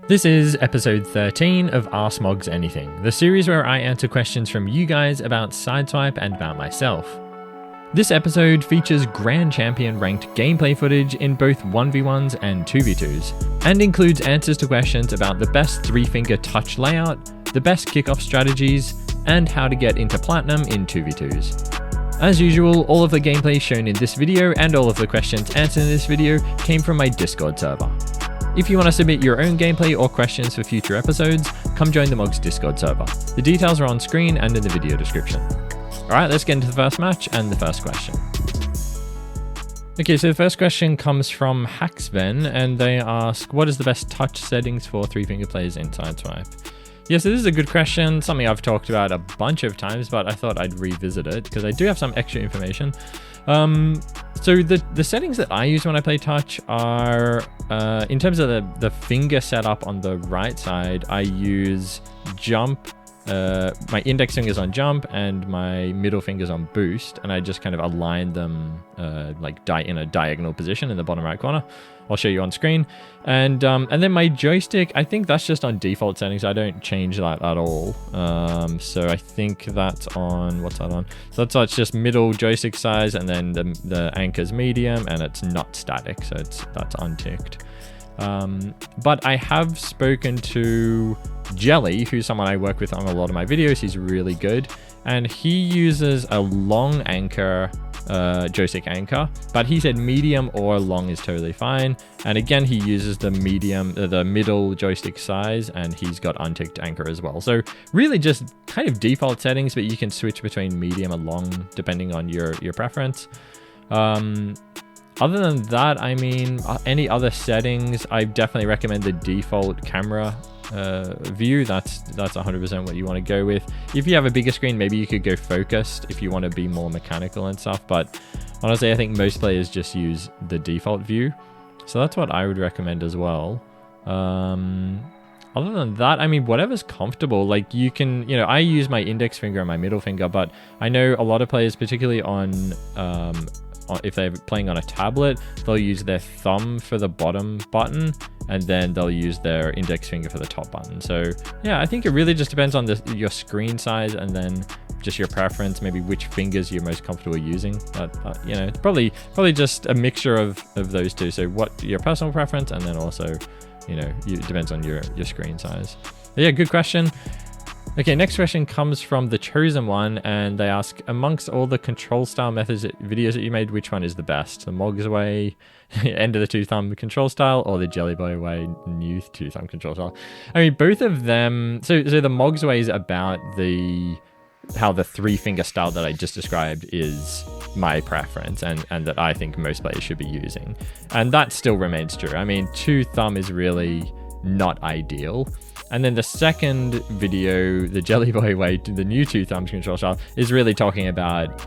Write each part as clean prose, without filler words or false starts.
This is episode 13 of Ask Mogz Anything, the series where I answer questions from you guys about Sideswipe and about myself. This episode features Grand Champion ranked gameplay footage in both 1v1s and 2v2s, and includes answers to questions about the best 3-finger touch layout, the best kickoff strategies, and how to get into Platinum in 2v2s. As usual, all of the gameplay shown in this video and all of the questions answered in this video came from my Discord server. If you want to submit your own gameplay or questions for future episodes, come join the Mogz Discord server. The details are on screen and in the video description. Alright, let's get into the first match and the first question. Okay, so the first question comes from Hacksven, and they ask, what is the best touch settings for 3-finger players in Sideswipe? Yeah, so this is a good question, something I've talked about a bunch of times, but I thought I'd revisit it because I do have some extra information. So the settings that I use when I play touch are, in terms of the finger setup on the right side, I use jump, my index finger's on jump and my middle finger's on boost, and I just kind of align them in a diagonal position in the bottom right corner. I'll show you on screen. And then my joystick, I think that's just on default settings. I don't change that at all. So I think that's on, what's that on? So it's just middle joystick size, and then the anchor's medium, and it's not static, so that's unticked. But I have spoken to Jelly, who's someone I work with on a lot of my videos. He's really good, and he uses a long anchor, joystick anchor, but he said medium or long is totally fine. And again, he uses the medium, the middle joystick size, and he's got unticked anchor as well. So really just kind of default settings, but you can switch between medium and long depending on your preference. Other than that, I mean, any other settings, I definitely recommend the default camera view. That's 100% what you want to go with. If you have a bigger screen, maybe you could go focused if you want to be more mechanical and stuff, but honestly I think most players just use the default view, so that's what I would recommend as well. Other than that, I mean, whatever's comfortable. Like, you can, I use my index finger and my middle finger, but I know a lot of players, particularly on if they're playing on a tablet, they'll use their thumb for the bottom button, and then they'll use their index finger for the top button. So yeah, I think it really just depends on your screen size, and then just your preference, maybe which fingers you're most comfortable using. But it's probably just a mixture of those two. So what your personal preference, and then also it depends on your screen size. But yeah, good question. Okay, next question comes from The Chosen One, and they ask, amongst all the control style methods videos that you made, which one is the best? The Mogz way, end of the 2-thumb control style, or the Jelly Boy way, new 2-thumb control style? I mean, both of them. So the Mogz way is about how the 3-finger style that I just described is my preference, and that I think most players should be using, and that still remains true. I mean, 2-thumb is really not ideal. And then the second video, the Jelly Boy way, the new 2-thumb control style, is really talking about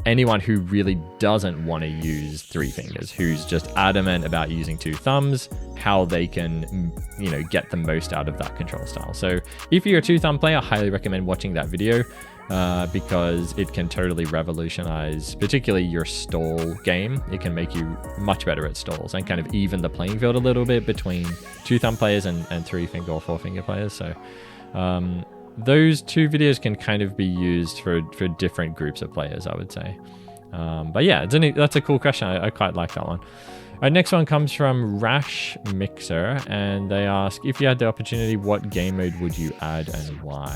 anyone who really doesn't want to use 3 fingers, who's just adamant about using 2 thumbs, how they can, get the most out of that control style. So if you're a 2-thumb player, I highly recommend watching that video, because it can totally revolutionize, particularly your stall game. It can make you much better at stalls and kind of even the playing field a little bit between 2-thumb players and 3-finger or 4-finger players. So those 2 videos can kind of be used for different groups of players, I would say. But yeah, that's a cool question. I quite like that one. All right, next one comes from Rash Mixer, and they ask, if you had the opportunity, what game mode would you add and why?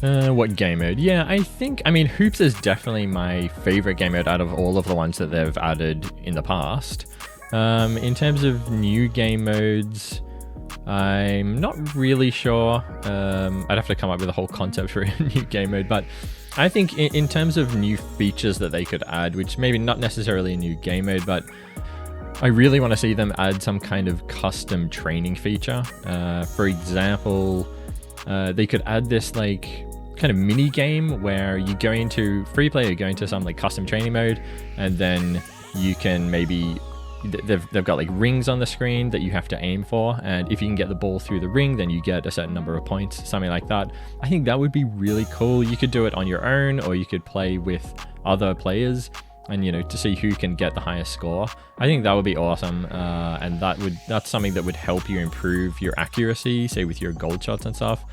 What game mode? Yeah, I mean, Hoops is definitely my favorite game mode out of all of the ones that they've added in the past. In terms of new game modes, I'm not really sure. I'd have to come up with a whole concept for a new game mode, but I think in terms of new features that they could add, which maybe not necessarily a new game mode, but I really want to see them add some kind of custom training feature. For example, they could add this kind of mini game where you go into free play, you go into some custom training mode, and then you can maybe they've got rings on the screen that you have to aim for, and if you can get the ball through the ring, then you get a certain number of points, something like that. I think that would be really cool. You could do it on your own, or you could play with other players and you know, to see who can get the highest score. I think that would be awesome, and that's something that would help you improve your accuracy, say with your gold shots and stuff.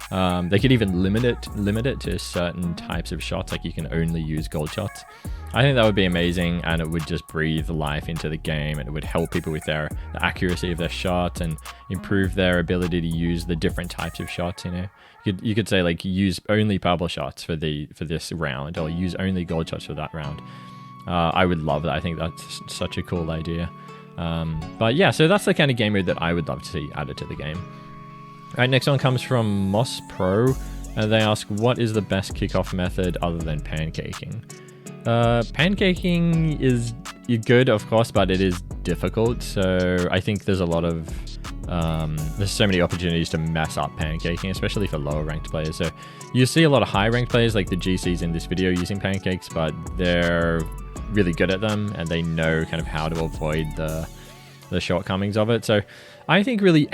They could even limit it to certain types of shots, like you can only use gold shots. I think that would be amazing, and it would just breathe life into the game, and it would help people with the accuracy of their shots and improve their ability to use the different types of shots. You know, you could say like use only purple shots for this round, or use only gold shots for that round. I would love that. I think that's such a cool idea. But yeah, so that's the kind of game mode that I would love to see added to the game. All right, next one comes from Moss Pro, and they ask, what is the best kickoff method other than pancaking? Pancaking is good, of course, but it is difficult. So I think there's a lot of there's so many opportunities to mess up pancaking, especially for lower ranked players. So you see a lot of high ranked players like the GCs in this video using pancakes, but they're really good at them and they know kind of how to avoid the shortcomings of it. So I think really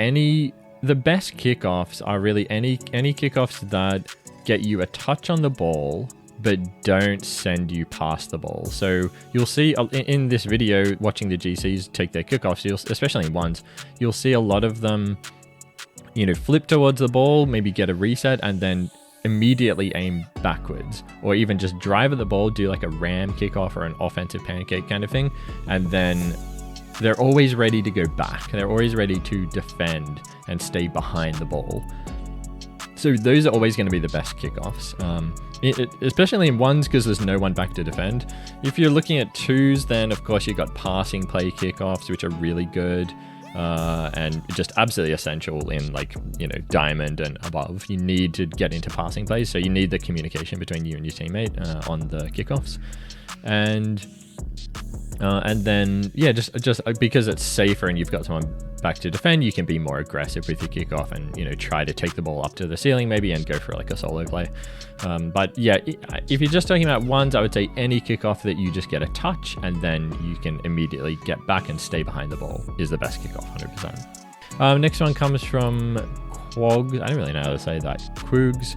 the best kickoffs are really any kickoffs that get you a touch on the ball but don't send you past the ball. So you'll see in this video, watching the GCs take their kickoffs, especially in ones, you'll see a lot of them, you know, flip towards the ball, maybe get a reset, and then immediately aim backwards, or even just drive at the ball, do like a ram kickoff or an offensive pancake kind of thing, and then they're always ready to go back. They're always ready to defend and stay behind the ball. So those are always going to be the best kickoffs, especially in ones, because there's no one back to defend. If you're looking at twos, then of course you've got passing play kickoffs, which are really good and just absolutely essential in, like, you know, diamond and above. You need to get into passing plays, so you need the communication between you and your teammate on the kickoffs. And then, yeah, just because it's safer and you've got someone back to defend, you can be more aggressive with your kickoff and, you know, try to take the ball up to the ceiling maybe and go for like a solo play. But yeah, if you're just talking about ones, I would say any kickoff that you just get a touch and then you can immediately get back and stay behind the ball is the best kickoff, 100%. Next one comes from Quogs. I don't really know how to say that. Quogs,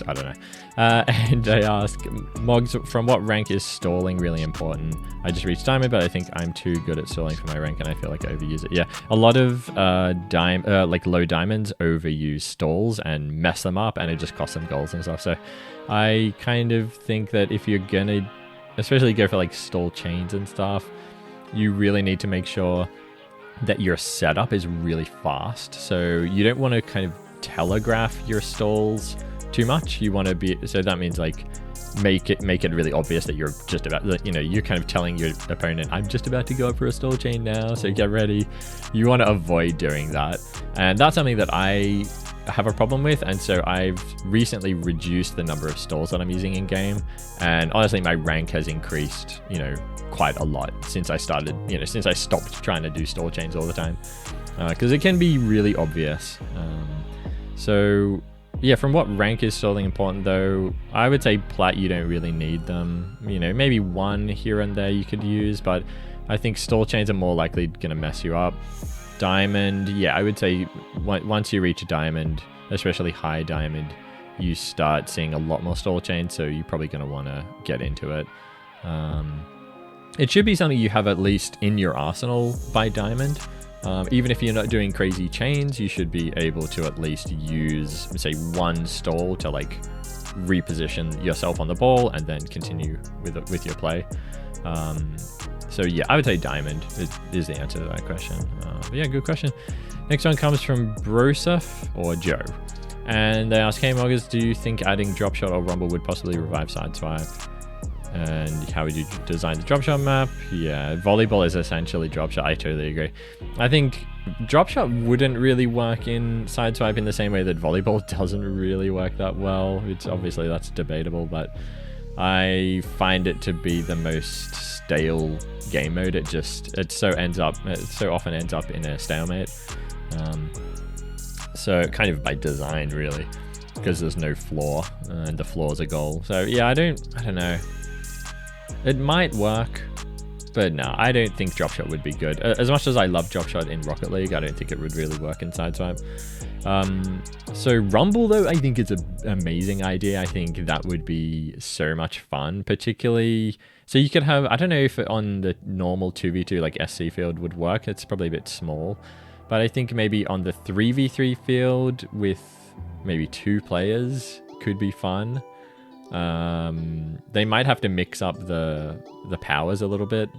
I don't know. And they ask, Mogz, from what rank is stalling really important? I just reached diamond, but I think I'm too good at stalling for my rank and I feel like I overuse it. Yeah, a lot of like low diamonds overuse stalls and mess them up, and it just costs them goals and stuff. So I kind of think that if you're gonna especially go for like stall chains and stuff, you really need to make sure that your setup is really fast. So you don't want to kind of telegraph your stalls too much. You want to be, so that means like make it really obvious that you're just about, you know, you're kind of telling your opponent, I'm just about to go up for a stall chain now, so get ready. You want to avoid doing that, and that's something that I have a problem with. And so I've recently reduced the number of stalls that I'm using in game, and honestly my rank has increased, you know, quite a lot since I started, you know, since I stopped trying to do stall chains all the time, because it can be really obvious. So yeah, from what rank is stalling important though? I would say Plat, you don't really need them. You know, maybe one here and there you could use, but I think stall chains are more likely going to mess you up. Diamond, yeah, I would say once you reach a diamond, especially high diamond, you start seeing a lot more stall chains, so you're probably going to want to get into it. It should be something you have at least in your arsenal by diamond. Even if you're not doing crazy chains, you should be able to at least use, say, one stall to like reposition yourself on the ball and then continue with your play. So yeah, I would say diamond is the answer to that question. But yeah, good question. Next one comes from Broseph or Joe, and they ask, hey Mogz, do you think adding Dropshot or Rumble would possibly revive Sideswipe? And how would you design the Dropshot map? Yeah, volleyball is essentially Dropshot. I totally agree. I think Dropshot wouldn't really work in Sideswipe in the same way that volleyball doesn't really work that well. It's obviously, that's debatable, but I find it to be the most stale game mode. It so often ends up in a stalemate. So kind of by design, really, because there's no floor and the floor's a goal. So yeah, I don't know. It might work, But no, I don't think Dropshot would be good. As much as I love Dropshot in Rocket League, I don't think it would really work in Sideswipe. So Rumble, though, I think it's an amazing idea. I think that would be so much fun, particularly... So you could have... I don't know if on the normal 2v2, like SC field would work. It's probably a bit small. But I think maybe on the 3v3 field with maybe 2 players could be fun. They might have to mix up the powers a little bit.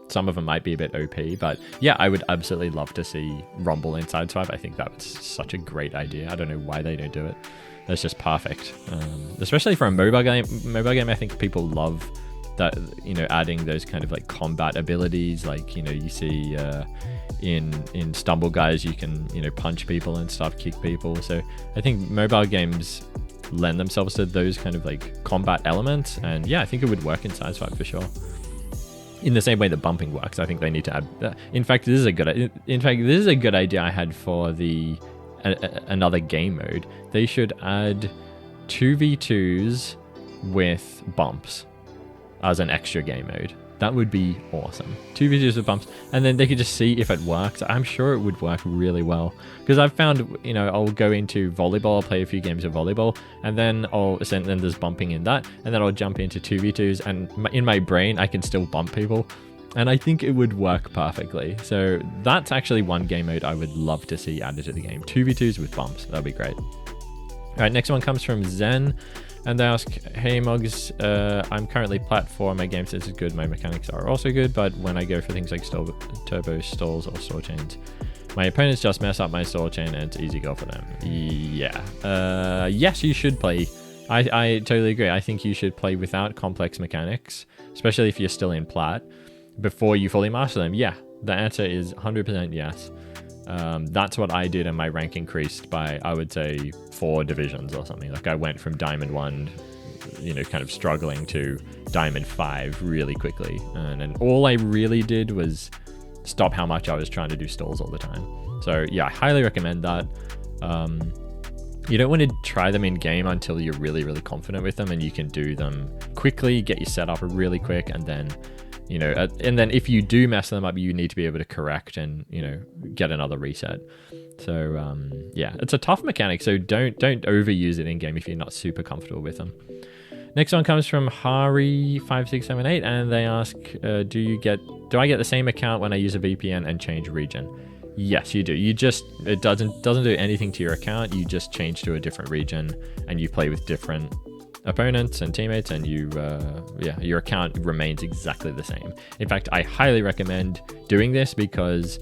Some of them might be a bit OP, but yeah, I would absolutely love to see Rumble in Sideswipe. I think that's such a great idea. I don't know why they don't do it. That's just perfect. Especially for a mobile game, I think people love that, you know, adding those kind of like combat abilities. Like, you know, you see in Stumble Guys, you can, you know, punch people and stuff, kick people. So I think mobile games lend themselves to those kind of like combat elements, and yeah, I think it would work in Sideswipe for sure. In the same way that bumping works, I think they need to add. In fact, this is a good idea I had for the another game mode. They should add 2v2s with bumps as an extra game mode. That would be awesome. 2v2s with bumps, and then they could just see if it works. I'm sure it would work really well, because I've found, you know, I'll go into volleyball, I'll play a few games of volleyball, and then then there's bumping in that, and then I'll jump into 2v2s, and in my brain I can still bump people, and I think it would work perfectly. So that's actually one game mode I would love to see added to the game. 2v2s with bumps. That'd be great. All right, next one comes from Zen. And they ask, hey Mogz, I'm currently Plat 4, my game sense is good, my mechanics are also good, but when I go for things like turbo stalls or store chains, my opponents just mess up my store chain and it's easy go for them. Yeah. Yes, you should play. I totally agree. I think you should play without complex mechanics, especially if you're still in Plat, before you fully master them. Yeah, the answer is 100% yes. That's what I did, and my rank increased by, I would say, 4 divisions or something. Like I went from Diamond 1, you know, kind of struggling, to Diamond 5 really quickly. And all I really did was stop how much I was trying to do stalls all the time. So yeah, I highly recommend that. You don't want to try them in game until you're really, really confident with them and you can do them quickly, get your setup really quick, and then, you know, and then if you do mess them up, you need to be able to correct and, you know, get another reset. So yeah, it's a tough mechanic, so don't overuse it in game if you're not super comfortable with them. Next one comes from Hari5678, and they ask, do I get the same account when I use a VPN and change region? Yes, you do. It doesn't do anything to your account. You just change to a different region and you play with different opponents and teammates, and your account remains exactly the same. In fact, I highly recommend doing this, because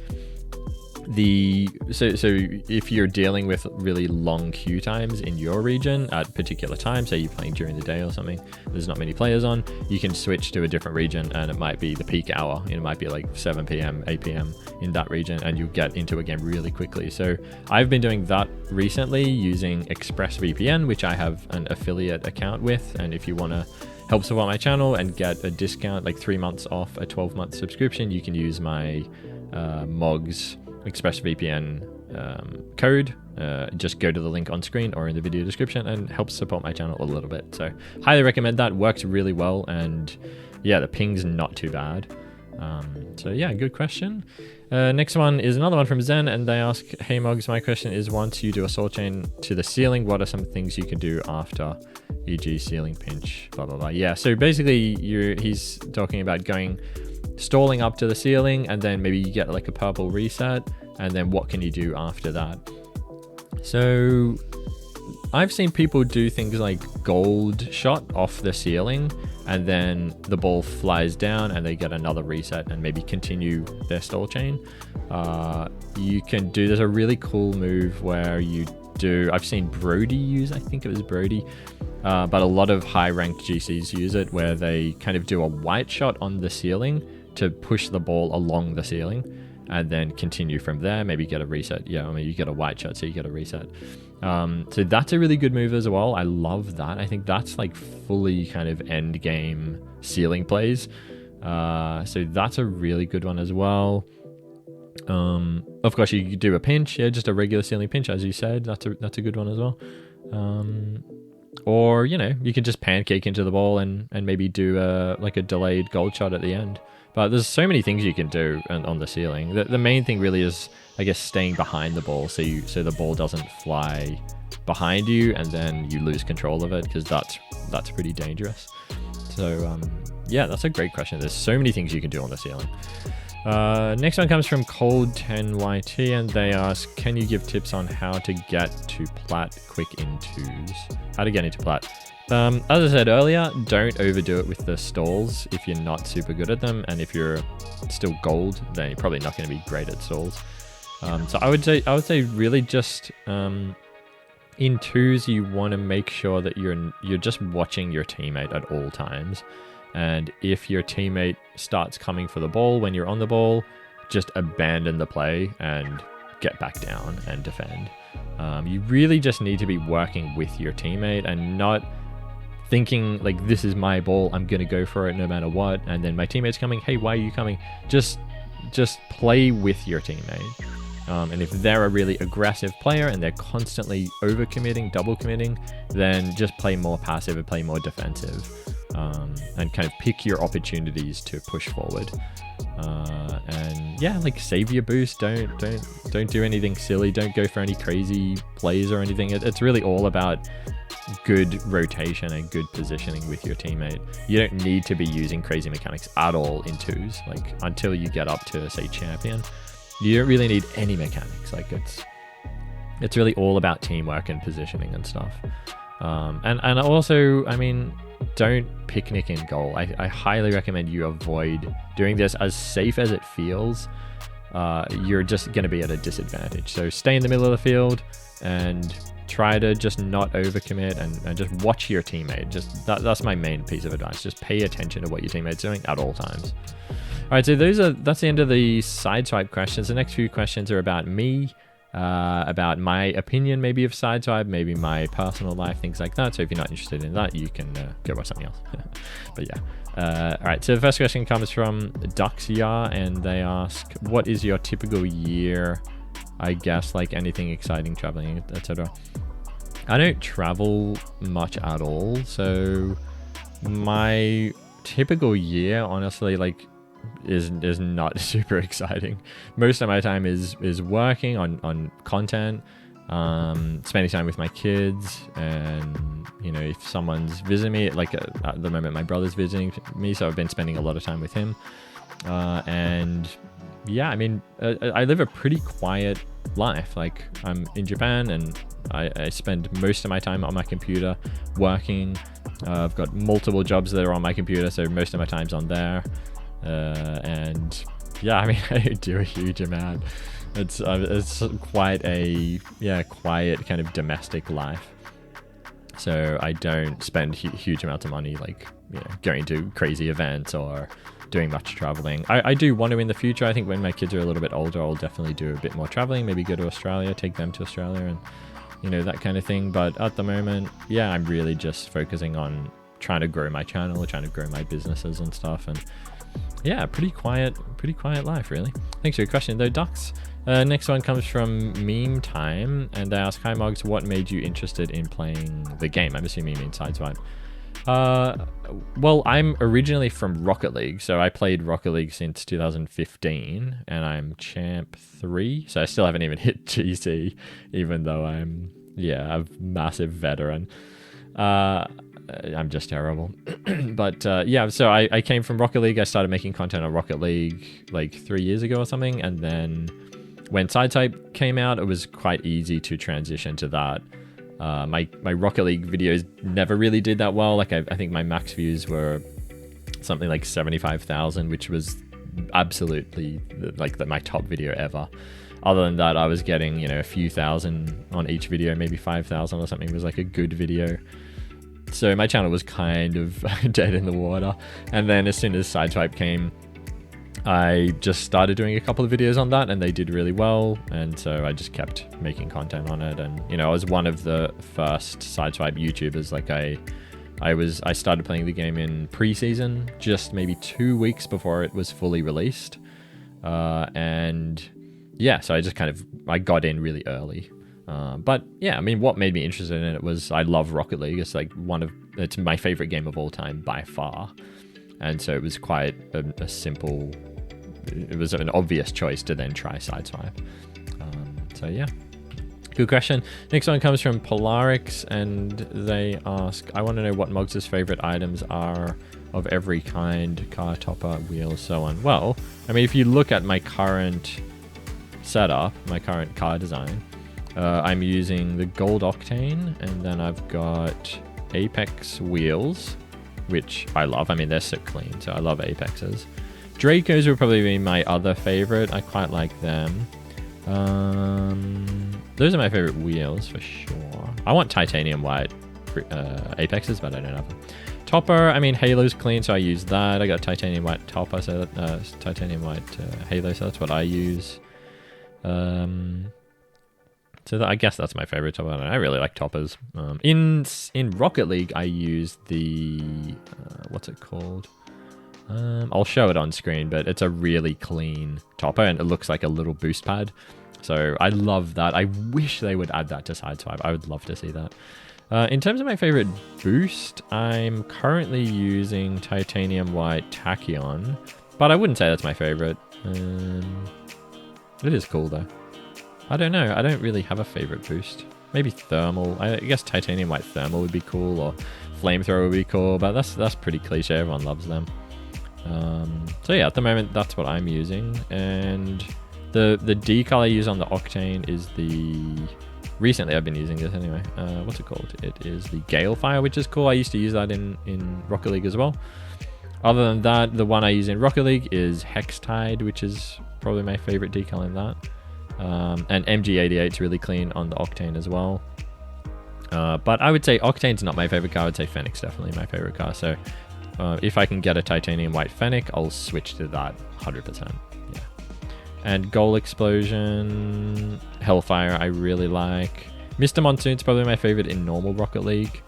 so if you're dealing with really long queue times in your region at particular times, say you're playing during the day or something, there's not many players on, you can switch to a different region, and it might be the peak hour. It might be like 7 p.m, 8 p.m. in that region, and you'll get into a game really quickly. So I've been doing that recently using ExpressVPN, which I have an affiliate account with, and if you want to help support my channel and get a discount, like 3 months off a 12-month subscription, you can use my Mogz ExpressVPN code. Just go to the link on screen or in the video description and help support my channel a little bit. So highly recommend that. Works really well, and yeah, the ping's not too bad. So yeah, good question. Next one is another one from Zen, and they ask, hey Mogz, my question is, once you do a soul chain to the ceiling, what are some things you can do after, e.g. ceiling pinch, blah blah blah. Yeah, so basically he's talking about stalling up to the ceiling, and then maybe you get like a purple reset, and then what can you do after that? So I've seen people do things like gold shot off the ceiling, and then the ball flies down and they get another reset and maybe continue their stall chain. There's a really cool move where I've seen Brody use, I think it was Brody, but a lot of high ranked GCs use it, where they kind of do a white shot on the ceiling to push the ball along the ceiling, and then continue from there, maybe get a reset. Yeah, I mean, you get a white shot, so you get a reset. So that's a really good move as well. I love that. I think that's like fully kind of end game ceiling plays. So that's a really good one as well. Of course, you could do a pinch, yeah, just a regular ceiling pinch, as you said. That's a good one as well. Or, you know, you can just pancake into the ball and maybe do like a delayed gold shot at the end. But there's so many things you can do on the ceiling. The main thing really is, I guess, staying behind the ball so the ball doesn't fly behind you and then you lose control of it, because that's pretty dangerous. So yeah, that's a great question. There's so many things you can do on the ceiling. Next one comes from Cold10YT, and they ask, can you give tips on how to get to Plat quick in 2s? How to get into Plat. As I said earlier, don't overdo it with the stalls if you're not super good at them, and if you're still gold, then you're probably not going to be great at stalls. So I would say really just in 2s you want to make sure that you're just watching your teammate at all times. And if your teammate starts coming for the ball when you're on the ball, just abandon the play and get back down and defend. You really just need to be working with your teammate and not thinking like, this is my ball, I'm going to go for it no matter what. And then my teammate's coming, hey, why are you coming? Just play with your teammate. And if they're a really aggressive player and they're constantly overcommitting, double committing, then just play more passive and play more defensive. And kind of pick your opportunities to push forward. And yeah, like save your boost. Don't do anything silly. Don't go for any crazy plays or anything. It's really all about good rotation and good positioning with your teammate. You don't need to be using crazy mechanics at all in 2s. Like until you get up to, say, champion, you don't really need any mechanics. Like it's really all about teamwork and positioning and stuff. And also, I mean, don't picnic in goal. I highly recommend you avoid doing this. As safe as it feels, you're just going to be at a disadvantage. So stay in the middle of the field and try to just not overcommit and just watch your teammate. That's my main piece of advice. Just pay attention to what your teammate's doing at all times. All right, so that's the end of the Sideswipe questions. The next few questions are about me. About my opinion maybe of Sideswipe, maybe my personal life, things like that. So if you're not interested in that, you can go watch something else. But yeah. All right, so the first question comes from Duxia, and they ask, what is your typical year? I guess like anything exciting, traveling, etc. I don't travel much at all, so my typical year, honestly, like is not super exciting. Most of my time is working on content, spending time with my kids, and you know, if someone's visiting me, like at the moment my brother's visiting me, so I've been spending a lot of time with him. And yeah, I mean, I live a pretty quiet life. Like I'm in Japan and I spend most of my time on my computer working. I've got multiple jobs that are on my computer, so most of my time's on there. And yeah, I mean, I don't do a huge amount. It's quite a quiet kind of domestic life. So I don't spend huge amounts of money, like, you know, going to crazy events or doing much traveling. I do want to in the future. I think when my kids are a little bit older, I'll definitely do a bit more traveling. Maybe go to Australia, take them to Australia, and you know, that kind of thing. But at the moment, yeah, I'm really just focusing on trying to grow my channel, trying to grow my businesses and stuff. And yeah, pretty quiet life, really. Thanks for your question though, Dux. Next one comes from Meme Time, and they ask, hi Mogz, what made you interested in playing the game? I'm assuming you mean Sideswipe. Well, I'm originally from Rocket League, so I played Rocket League since 2015, and I'm champ 3, so I still haven't even hit GC, even though I'm a massive veteran. I'm just terrible. But yeah, so I came from Rocket League. I started making content on Rocket League like 3 years ago or something, and then when Sideswipe came out, it was quite easy to transition to that. My Rocket League videos never really did that well. Like I think my max views were something like 75,000, which was absolutely like my top video ever. Other than that, I was getting, you know, a few thousand on each video, maybe 5,000 or something was like a good video. So my channel was kind of dead in the water. And then as soon as Sideswipe came, I just started doing a couple of videos on that, and they did really well. And so I just kept making content on it. And, you know, I was one of the first Sideswipe YouTubers. Like I started playing the game in pre-season, just maybe 2 weeks before it was fully released. And yeah, so I got in really early. But yeah, I mean, what made me interested in it was I love Rocket League. It's like it's my favorite game of all time by far. and so it was quite a simple. It was an obvious choice to then try Sideswipe. So yeah. Good question. Next one comes from Polarix, and they ask, I want to know what Mogz's favorite items are of every kind, car, topper, wheels, so on. Well, I mean, if you look at my current setup, my current car design, I'm using the gold octane, and then I've got Apex wheels, which I love. I mean, they're so clean, so I love Apexes. Dracos would probably be my other favorite. I quite like them. Those are my favorite wheels for sure. I want titanium white Apexes, but I don't have them. Topper, I mean, Halo's clean, so I use that. I got titanium white topper, so titanium white Halo, so that's what I use. So I guess that's my favorite topper. I really like toppers. In Rocket League, I use the what's it called? I'll show it on screen, but it's a really clean topper, and it looks like a little boost pad. So I love that. I wish they would add that to Sideswipe. I would love to see that. In terms of my favorite boost, I'm currently using titanium white Tachyon, but I wouldn't say that's my favorite. It is cool though. I don't know. I don't really have a favorite boost. Maybe thermal. I guess titanium white thermal would be cool, or flamethrower would be cool, but that's pretty cliche. Everyone loves them. So yeah, at the moment that's what I'm using, and the decal I use on the octane is recently I've been using this anyway. What's it called? It is the Galefire, which is cool. I used to use that in Rocket League as well. Other than that, the one I use in Rocket League is Hextide, which is probably my favorite decal in that. And MG88 is really clean on the octane as well. But I would say Octane's not my favorite car. I would say Fennec's definitely my favorite car. So if I can get a titanium white Fennec, I'll switch to that 100%. Yeah. And Goal Explosion, Hellfire, I really like. Mr. Monsoon's probably my favorite in normal Rocket League.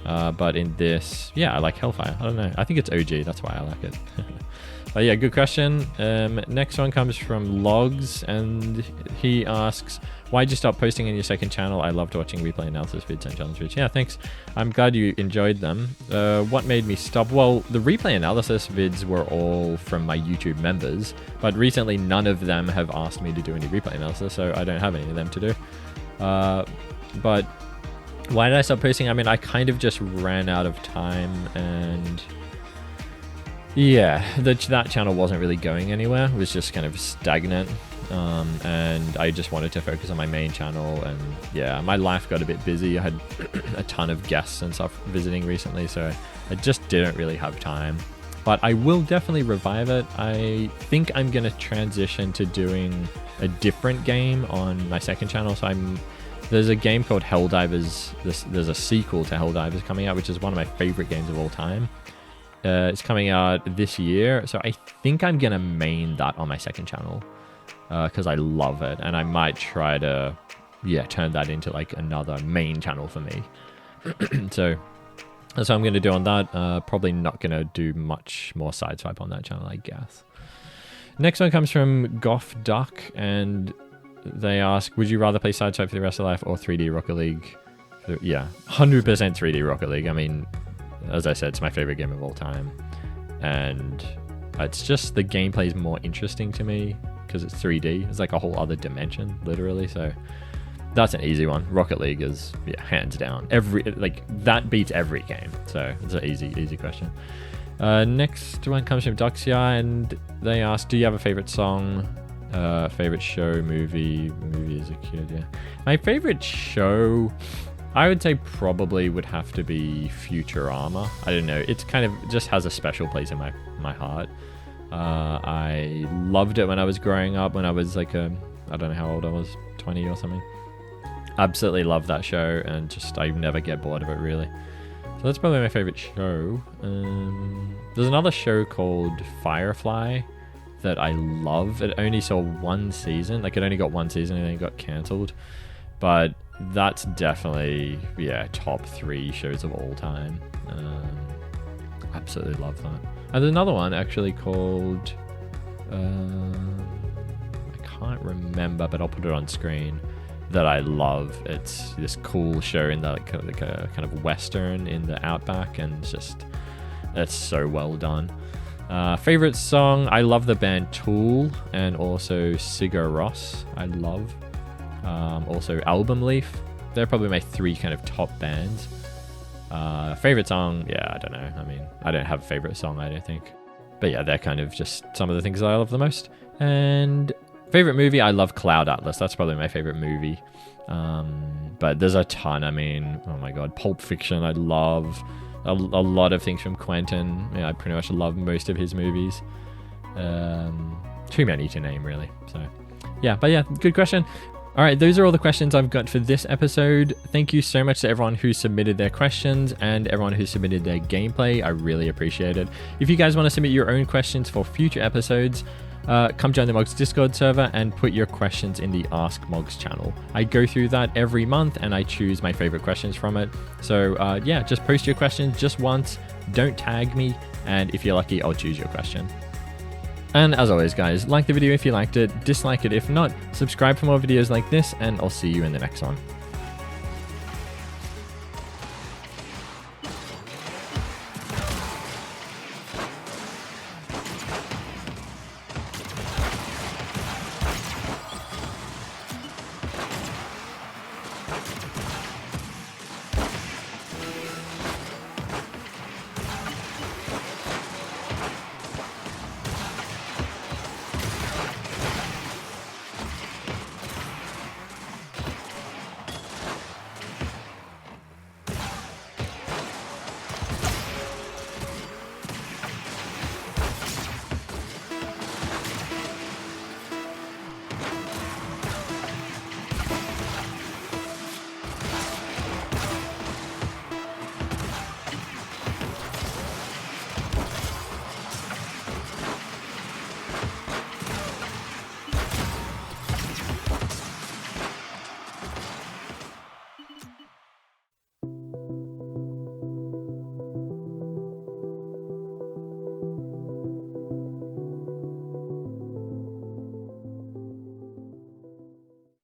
But in this, yeah, I like Hellfire. I don't know. I think it's OG. That's why I like it. But yeah, good question. Next one comes from Logs, and he asks, why'd you stop posting on your second channel? I loved watching replay analysis vids and challenge vids. Yeah, thanks. I'm glad you enjoyed them. What made me stop? Well, the replay analysis vids were all from my YouTube members, but recently none of them have asked me to do any replay analysis, so I don't have any of them to do. But why did I stop posting? I mean, I kind of just ran out of time, and yeah, that channel wasn't really going anywhere. It was just kind of stagnant, and I just wanted to focus on my main channel. And yeah, my life got a bit busy. I had a ton of guests and stuff visiting recently, so I just didn't really have time. But I will definitely revive it. I think I'm going to transition to doing a different game on my second channel. So there's a game called Helldivers. There's a sequel to Helldivers coming out, which is one of my favorite games of all time. It's coming out this year, so I think I'm gonna main that on my second channel because I love it, and I might try to turn that into like another main channel for me. So that's what I'm gonna do on that. Probably not gonna do much more Sideswipe on that channel, I guess. Next one comes from Goff Duck, and they ask, would you rather play Sideswipe for the rest of life or 3D Rocket League? Yeah, 100% 3D Rocket League. I mean, as I said, it's my favorite game of all time, and it's just the gameplay is more interesting to me because it's 3D. It's like a whole other dimension, literally. So that's an easy one. Rocket League is hands down. That beats every game. So it's an easy question. Next one comes from Duxia, and they ask, do you have a favorite song, favorite show, movie as a kid? Yeah, my favorite show, I would say probably would have to be Futurama. I don't know. It's kind of just has a special place in my heart. I loved it when I was growing up, when I was like I don't know how old I was, 20 or something. Absolutely love that show, and just I never get bored of it really. So that's probably my favorite show. There's another show called Firefly that I love. It only saw one season. Like it only got one season and then it got cancelled. But that's definitely, top 3 shows of all time. Absolutely love that. And there's another one actually called, I can't remember, but I'll put it on screen, that I love. It's this cool show in the kind of western in the outback, and it's just That's so well done. Favorite song, I love the band Tool and also Sigur Rós. I love. Also Album Leaf. They're probably my 3 kind of top bands. Favorite song, yeah, I don't know. I mean, I don't have a favorite song, I don't think. But yeah, they're kind of just some of the things that I love the most. And favorite movie, I love Cloud Atlas. That's probably my favorite movie. But there's a ton. I mean, oh my god, Pulp Fiction, I love. A lot of things from Quentin. Yeah, I pretty much love most of his movies. Too many to name, really. So, yeah, but yeah, good question. All right, those are all the questions I've got for this episode. Thank you so much to everyone who submitted their questions and everyone who submitted their gameplay. I really appreciate it. If you guys want to submit your own questions for future episodes, come join the Mogz Discord server and put your questions in the Ask Mogz channel. I go through that every month and I choose my favorite questions from it. So yeah, just post your questions just once, don't tag me, and if you're lucky, I'll choose your question. And as always, guys, like the video if you liked it, dislike it if not, subscribe for more videos like this, and I'll see you in the next one.